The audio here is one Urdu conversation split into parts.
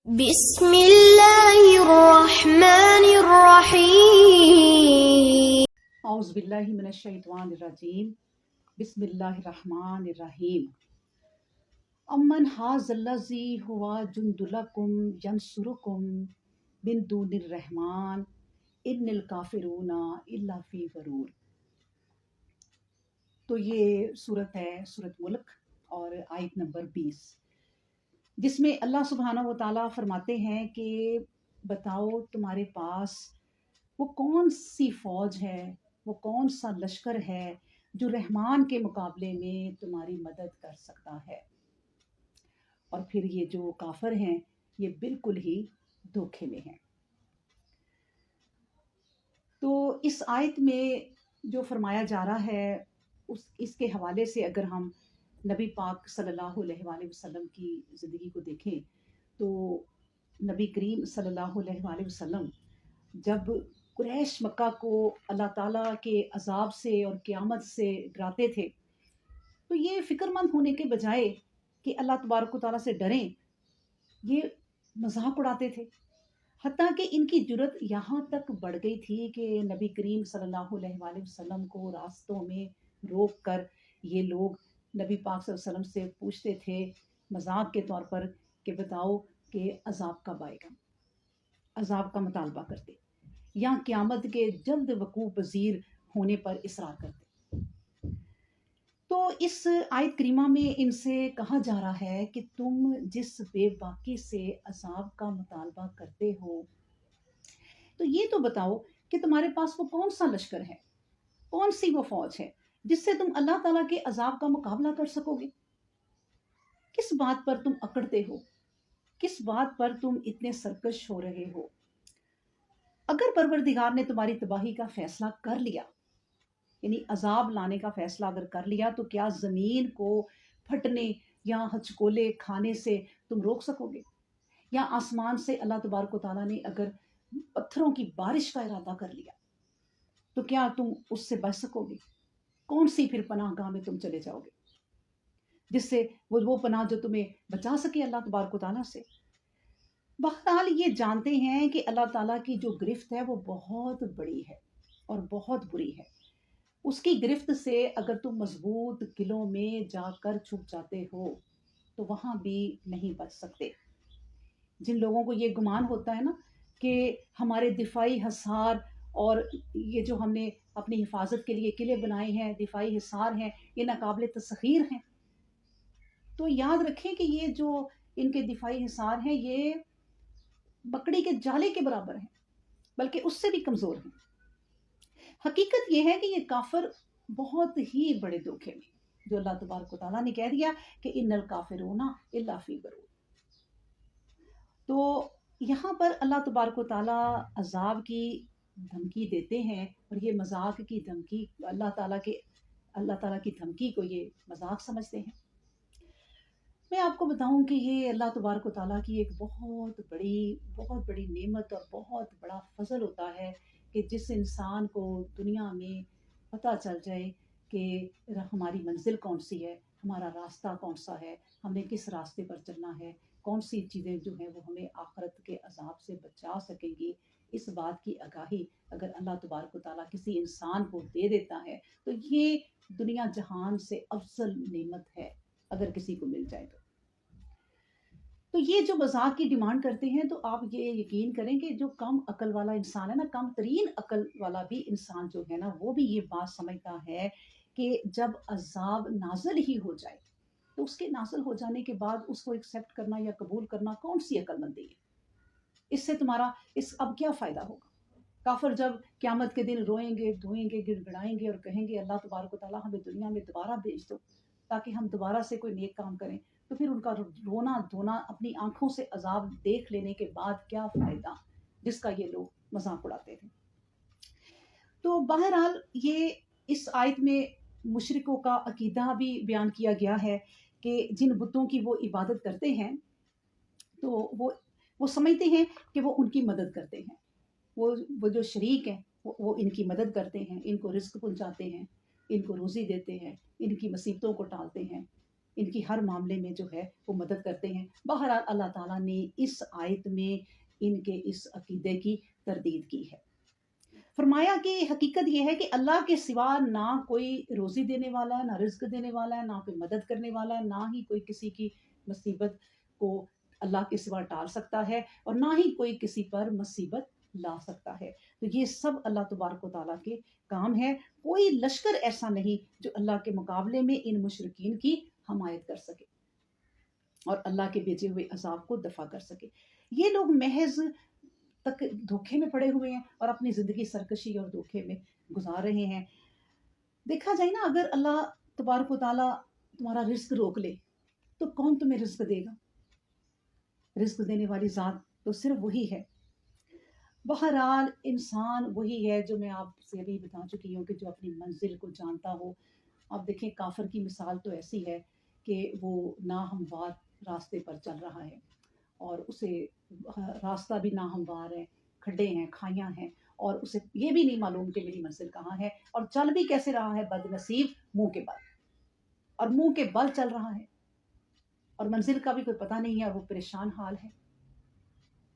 بسم اللہ الرحمن الرحیم اعوذ باللہ من الشیطان الرجیم بسم اللہ الرحمن الرحیم امن ھذا الذی ھو جند لکم ینصرکم من دون الرحمن ان الکافرون الا فی غرور۔ تو یہ صورت ہے سورۃ ملک اور آیت نمبر 20، جس میں اللہ سبحانہ و تعالیٰ فرماتے ہیں کہ بتاؤ تمہارے پاس وہ کون سی فوج ہے، وہ کون سا لشکر ہے جو رحمان کے مقابلے میں تمہاری مدد کر سکتا ہے۔ اور پھر یہ جو کافر ہیں یہ بالکل ہی دھوکے میں ہیں۔ تو اس آیت میں جو فرمایا جا رہا ہے اس کے حوالے سے اگر ہم نبی پاک صلی اللہ علیہ وآلہ وسلم کی زندگی کو دیکھیں تو نبی کریم صلی اللہ علیہ وآلہ وسلم جب قریش مکہ کو اللہ تعالیٰ کے عذاب سے اور قیامت سے ڈراتے تھے تو یہ فکر مند ہونے کے بجائے کہ اللہ تبارک و تعالیٰ سے ڈریں، یہ مذاق اڑاتے تھے۔ حتیٰ کہ ان کی جرت یہاں تک بڑھ گئی تھی کہ نبی کریم صلی اللہ علیہ وآلہ وسلم کو راستوں میں روک کر یہ لوگ نبی پاک صلی اللہ علیہ وسلم سے پوچھتے تھے مذاق کے طور پر کہ بتاؤ کہ عذاب کب آئے گا، عذاب کا مطالبہ کرتے یا قیامت کے جلد وقوع پذیر ہونے پر اصرار کرتے۔ تو اس آیت کریمہ میں ان سے کہا جا رہا ہے کہ تم جس بے باکی سے عذاب کا مطالبہ کرتے ہو تو یہ تو بتاؤ کہ تمہارے پاس وہ کون سا لشکر ہے، کون سی وہ فوج ہے جس سے تم اللہ تعالیٰ کے عذاب کا مقابلہ کر سکو گے۔ کس بات پر تم اکڑتے ہو، کس بات پر تم اتنے سرکش ہو رہے ہو؟ اگر پروردگار نے تمہاری تباہی کا فیصلہ کر لیا، یعنی عذاب لانے کا فیصلہ اگر کر لیا، تو کیا زمین کو پھٹنے یا ہچکولے کھانے سے تم روک سکو گے؟ یا آسمان سے اللہ تبارک و تعالیٰ نے اگر پتھروں کی بارش کا ارادہ کر لیا تو کیا تم اس سے بچ سکو گے؟ کون سی پھر پناہ گاہ میں تم چلے جاؤ گے جس سے وہ پناہ جو تمہیں بچا سکے اللہ تبارک و تعالیٰ سے؟ بہرحال یہ جانتے ہیں کہ اللہ تعالیٰ کی جو گرفت ہے وہ بہت بڑی ہے اور بہت بری ہے۔ اس کی گرفت سے اگر تم مضبوط قلعوں میں جا کر چھپ جاتے ہو تو وہاں بھی نہیں بچ سکتے۔ جن لوگوں کو یہ گمان ہوتا ہے نا کہ ہمارے دفاعی حصار اور یہ جو ہم نے اپنی حفاظت کے لیے قلعے بنائے ہیں، دفاعی حصار ہیں، یہ ناقابل تسخیر ہیں، تو یاد رکھیں کہ یہ جو ان کے دفاعی حصار ہیں یہ بکڑی کے جالے کے برابر ہیں، بلکہ اس سے بھی کمزور ہیں۔ حقیقت یہ ہے کہ یہ کافر بہت ہی بڑے دھوکے میں، جو اللہ تبارک و تعالیٰ نے کہہ دیا کہ ان الکافرون الا فی غرور۔ تو یہاں پر اللہ تبارک و تعالیٰ عذاب کی دھمکی دیتے ہیں، اور یہ مذاق کی دھمکی اللہ تعالیٰ کی دھمکی کو یہ مذاق سمجھتے ہیں۔ میں آپ کو بتاؤں کہ یہ اللہ تبارک و تعالیٰ کی ایک بہت بڑی نعمت اور بہت بڑا فضل ہوتا ہے کہ جس انسان کو دنیا میں پتہ چل جائے کہ ہماری منزل کون سی ہے، ہمارا راستہ کون سا ہے، ہمیں کس راستے پر چلنا ہے، کون سی چیزیں جو ہیں وہ ہمیں آخرت کے عذاب سے بچا سکیں گی، اس بات کی آگاہی اگر اللہ تبارک و تعالیٰ کسی انسان کو دے دیتا ہے تو یہ دنیا جہان سے افضل نعمت ہے اگر کسی کو مل جائے تو یہ جو مذاق کی ڈیمانڈ کرتے ہیں تو آپ یہ یقین کریں کہ جو کم عقل والا انسان ہے نا، کم ترین عقل والا بھی انسان جو ہے نا، وہ بھی یہ بات سمجھتا ہے کہ جب عذاب نازل ہی ہو جائے تو اس کے نازل ہو جانے کے بعد اس کو ایکسیپٹ کرنا یا قبول کرنا کون سی عقل مندی ہے؟ اس سے تمہارا اب کیا فائدہ ہوگا؟ کافر جب قیامت کے دن روئیں گے، دھوئیں گے، گڑ گڑائیں گے اور کہیں گے اللہ تبارک و تعالیٰ ہمیں دنیا میں دوبارہ بھیج دو تاکہ ہم دوبارہ سے کوئی نیک کام کریں، تو پھر ان کا رونا دھونا اپنی آنکھوں سے عذاب دیکھ لینے کے بعد کیا فائدہ، جس کا یہ لوگ مذاق اڑاتے تھے۔ تو بہرحال یہ اس آیت میں مشرکوں کا عقیدہ بھی بیان کیا گیا ہے کہ جن بتوں کی وہ عبادت کرتے ہیں تو وہ سمجھتے ہیں کہ وہ ان کی مدد کرتے ہیں، وہ جو شریک ہیں وہ ان کی مدد کرتے ہیں، ان کو رزق پہنچاتے ہیں، ان کو روزی دیتے ہیں، ان کی مصیبتوں کو ٹالتے ہیں۔ ان کی ہر معاملے میں جو ہے وہ مدد کرتے ہیں۔ بہرحال اللہ تعالیٰ نے اس آیت میں ان کے اس عقیدے کی تردید کی ہے۔ فرمایا کہ حقیقت یہ ہے کہ اللہ کے سوا نہ کوئی روزی دینے والا ہے، نہ رزق دینے والا ہے، نہ کوئی مدد کرنے والا ہے، نہ ہی کوئی کسی کی مصیبت کو اللہ کے سوا ٹال سکتا ہے، اور نہ ہی کوئی کسی پر مصیبت لا سکتا ہے۔ تو یہ سب اللہ تبارک و تعالیٰ کے کام ہے۔ کوئی لشکر ایسا نہیں جو اللہ کے مقابلے میں ان مشرکین کی حمایت کر سکے اور اللہ کے بھیجے ہوئے عذاب کو دفع کر سکے۔ یہ لوگ محض تک دھوکے میں پڑے ہوئے ہیں اور اپنی زندگی سرکشی اور دھوکے میں گزار رہے ہیں۔ دیکھا جائے نا، اگر اللہ تبارک و تعالیٰ تمہارا رزق روک لے تو کون تمہیں رزق دے گا؟ رزق دینے والی ذات تو صرف وہی ہے۔ بہرحال انسان وہی ہے جو میں آپ سے ابھی بتا چکی ہوں کہ جو اپنی منزل کو جانتا ہو۔ آپ دیکھیں کافر کی مثال تو ایسی ہے کہ وہ ناہموار راستے پر چل رہا ہے اور اسے راستہ بھی ناہموار ہے، کھڈے ہیں، کھائیاں ہیں، اور اسے یہ بھی نہیں معلوم کہ میری منزل کہاں ہے، اور چل بھی کیسے رہا ہے بد نصیب منہ کے بل، اور منہ کے بل چل رہا ہے اور منزل کا بھی کوئی پتہ نہیں ہے اور وہ پریشان حال ہے۔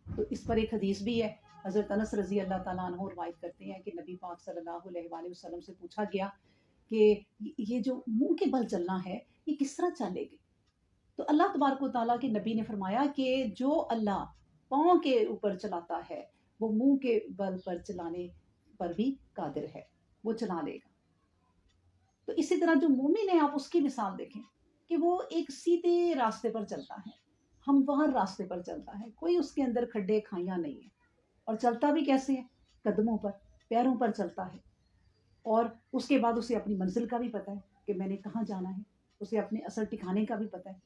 تو اس پر ایک حدیث بھی ہے، حضرت انس رضی اللہ تعالیٰ عنہ روایت کرتے ہیں کہ نبی پاک صلی اللہ علیہ وآلہ وسلم سے پوچھا گیا کہ یہ جو منہ کے بل چلنا ہے یہ کس طرح چلے گی؟ تو اللہ تبارک و تعالیٰ کے نبی نے فرمایا کہ جو اللہ پاؤں کے اوپر چلاتا ہے وہ منہ کے بل پر چلانے پر بھی قادر ہے، وہ چلا لے گا۔ تو اسی طرح جو مومن ہے، آپ اس کی مثال دیکھیں کہ وہ ایک سیدھے راستے پر چلتا ہے، ہموار راستے پر چلتا ہے، کوئی اس کے اندر کھڈے کھائیاں نہیں ہیں، اور چلتا بھی کیسے ہے؟ قدموں پر، پیروں پر چلتا ہے، اور اس کے بعد اسے اپنی منزل کا بھی پتہ ہے کہ میں نے کہاں جانا ہے، اسے اپنے اصل ٹھکانے کا بھی پتہ ہے۔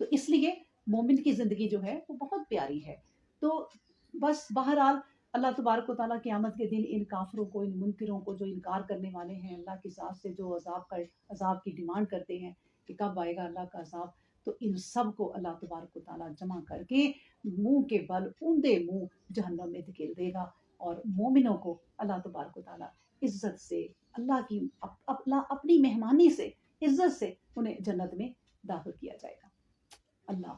تو اس لیے مومن کی زندگی جو ہے وہ بہت پیاری ہے۔ تو بس بہرحال اللہ تبارک و تعالیٰ قیامت کے دن ان کافروں کو، ان منکروں کو جو انکار کرنے والے ہیں، اللہ کی ذات سے جو عذاب کی ڈیمانڈ کرتے ہیں کہ کب آئے گا اللہ کا عذاب، تو ان سب کو اللہ تبارک و تعالیٰ جمع کر کے منہ کے بل اوندے منہ جہنم میں دھکیل دے گا، اور مومنوں کو اللہ تبارک و تعالیٰ عزت سے، اللہ کی اپنی مہمانی سے، عزت سے انہیں جنت میں داخل کیا جائے گا۔ اللہ